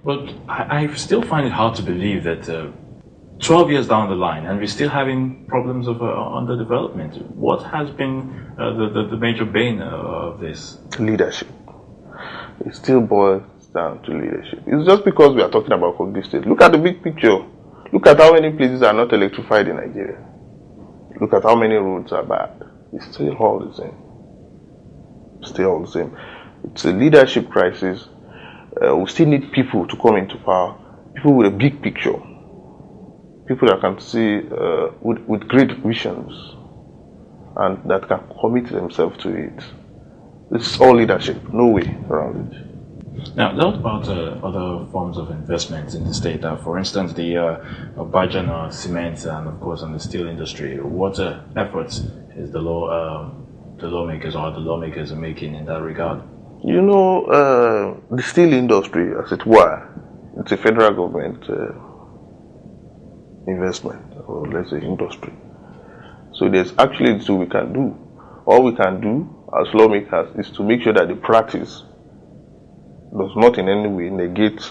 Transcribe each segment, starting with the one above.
But I still find it hard to believe that 12 years down the line and we're still having problems of underdevelopment. What has been the major bane of this? Leadership. It still boils down to leadership. It's just because we are talking about Kogi State. Look at the big picture. Look at how many places are not electrified in Nigeria. Look at how many roads are bad. It's still all the same. Still all the same. It's a leadership crisis. We still need people to come into power. People with a big picture. People that can see with great visions and that can commit themselves to it. It's all leadership. No way around it. Now, what about other forms of investment in the state? For instance, the Bajana cement and, of course, on the steel industry. What efforts is the lawmakers are making in that regard? You know, the steel industry, as it were, it's a federal government investment, or let's say industry. So there's actually little we can do. All we can do as lawmakers is to make sure that the practice does not in any way negate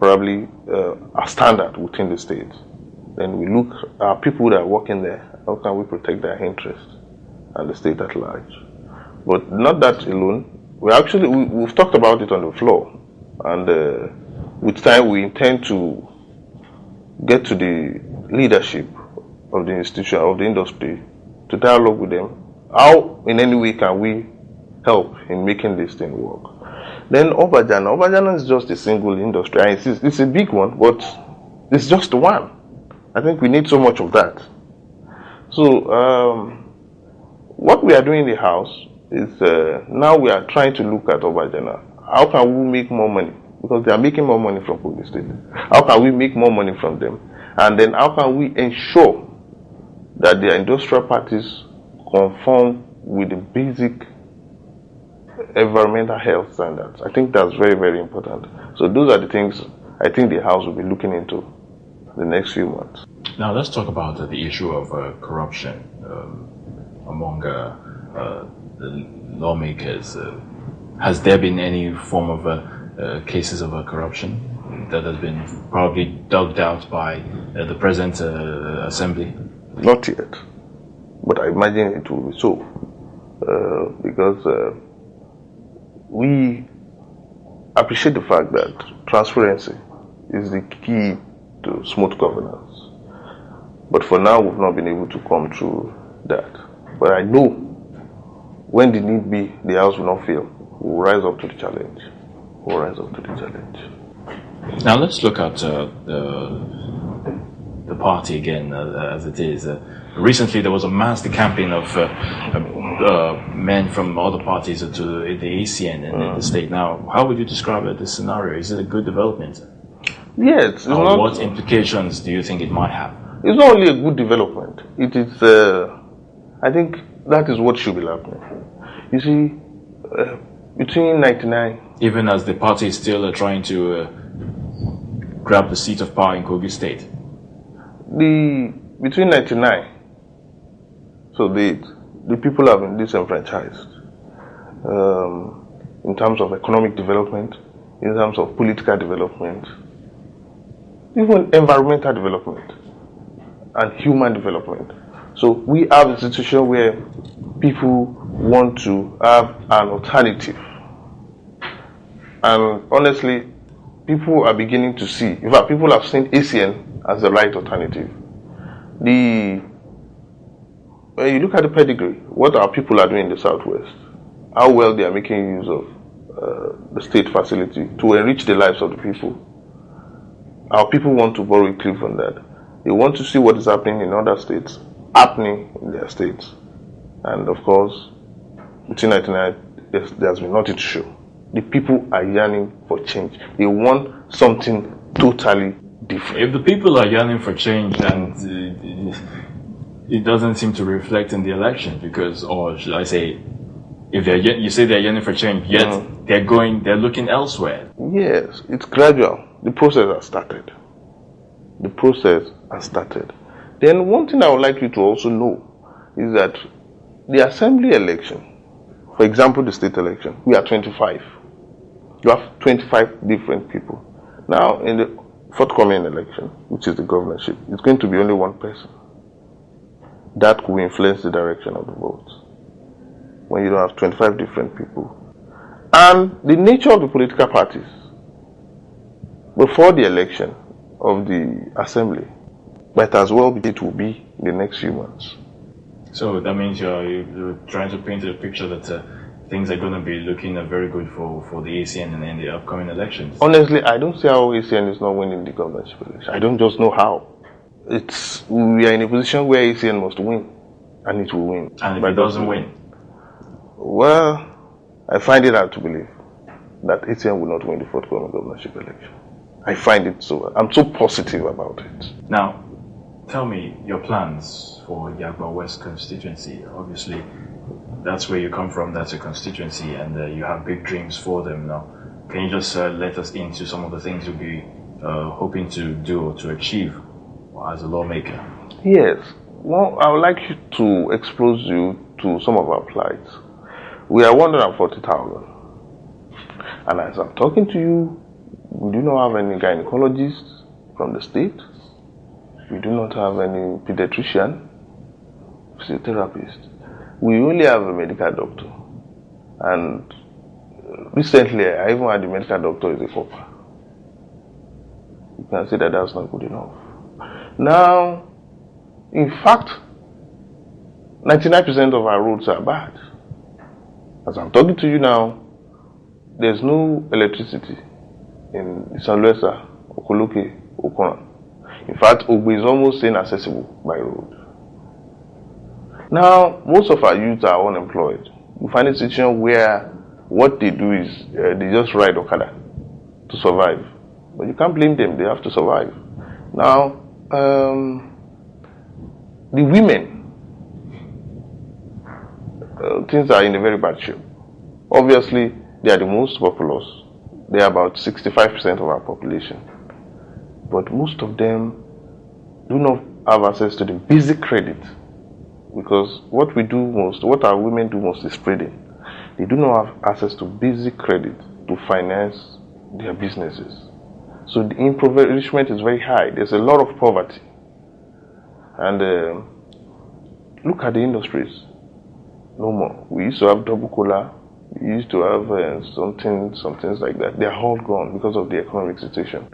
probably a standard within the state. Then we look at people that are working there, how can we protect their interests and the state at large. But not that alone. We've talked about it on the floor, and with time we intend to get to the leadership of the institution, of the industry, to dialogue with them. How in any way can we help in making this thing work? Then Obajana is just a single industry. It's a big one, but it's just one. I think we need so much of that. So what we are doing in the house is now we are trying to look at Obajana. How can we make more money? Because they are making more money from Kogi State. How can we make more money from them? And then how can we ensure that their industrial parties conform with the basic environmental health standards? I think that's very, very important. So those are the things I think the House will be looking into the next few months. Now let's talk about the issue of corruption among the lawmakers. Has there been any form of cases of corruption that has been probably dug out by the present assembly? Not yet, but I imagine it will be so, because we appreciate the fact that transparency is the key to smooth governance. But for now, we've not been able to come through that. But I know when the need be, the House will not fail. We'll rise up to the challenge. We'll rise up to the challenge. Now let's look at the party again, as it is. Recently, there was a mass decamping of men from other parties to the ACN in the state. Now, how would you describe this scenario? Is it a good development? Yes. What implications do you think it might have? It's not only a good development. It is. I think that is what should be happening. You see, between 99, even as the party is still trying to grab the seat of power in Kogi State. Between 99, so the people have been disenfranchised in terms of economic development, in terms of political development, even environmental development and human development. So we have a situation where people want to have an alternative. And honestly, people are beginning to see, in fact, people have seen ACN as the right alternative. When you look at the pedigree, what our people are doing in the Southwest, how well they are making use of the state facility to enrich the lives of the people. Our people want to borrow a clip from that. They want to see what is happening in other states, happening in their states. And of course, between 1999, there's been nothing to show. The people are yearning for change. They want something totally different. If the people are yearning for change, and it doesn't seem to reflect in the election, because, or should I say, if you say they're yearning for change, yet they're looking elsewhere. Yes, it's gradual. The process has started. The process has started. Then one thing I would like you to also know is that the assembly election, for example, the state election, we are 25. You have 25 different people. Now, in the forthcoming election, which is the governorship, it's going to be only one person. That could influence the direction of the vote. When you don't have 25 different people. And the nature of the political parties, before the election of the assembly, might as well be it will be in the next few months. So that means you're trying to paint a picture that things are going to be looking very good for the ACN in the upcoming elections. Honestly, I don't see how ACN is not winning the governorship election. I don't just know how. We are in a position where ACN must win, and it will win. And if it doesn't win? Well, I find it hard to believe that ACN will not win the forthcoming governorship election. I find it so. I'm so positive about it. Now, tell me your plans for Jagua West constituency. Obviously, that's where you come from. That's a constituency, and you have big dreams for them now. Can you just let us into some of the things you'll be hoping to do or to achieve as a lawmaker? Yes. Well, I would like you to expose you to some of our plights. We are 140,000. And as I'm talking to you, we do not have any gynecologists from the state. We do not have any pediatrician, physiotherapist. We only have a medical doctor. And recently, I even had the medical doctor as a copper. You can say that that's not good enough. Now, in fact, 99% of our roads are bad. As I'm talking to you now, there's no electricity in Sanluesa, Okoloke, Okona. In fact, Ogbe is almost inaccessible by road. Now, most of our youth are unemployed. We find a situation where what they do is they just ride Okada to survive. But you can't blame them, they have to survive. Now, the women, things are in a very bad shape. Obviously, they are the most populous. They are about 65% of our population. But most of them do not have access to the basic credit. Because what our women do most is trading. They do not have access to basic credit to finance their businesses. So the impoverishment is very high. There's a lot of poverty. And look at the industries. No more. We used to have double cola. We used to have some things like that. They are all gone because of the economic situation.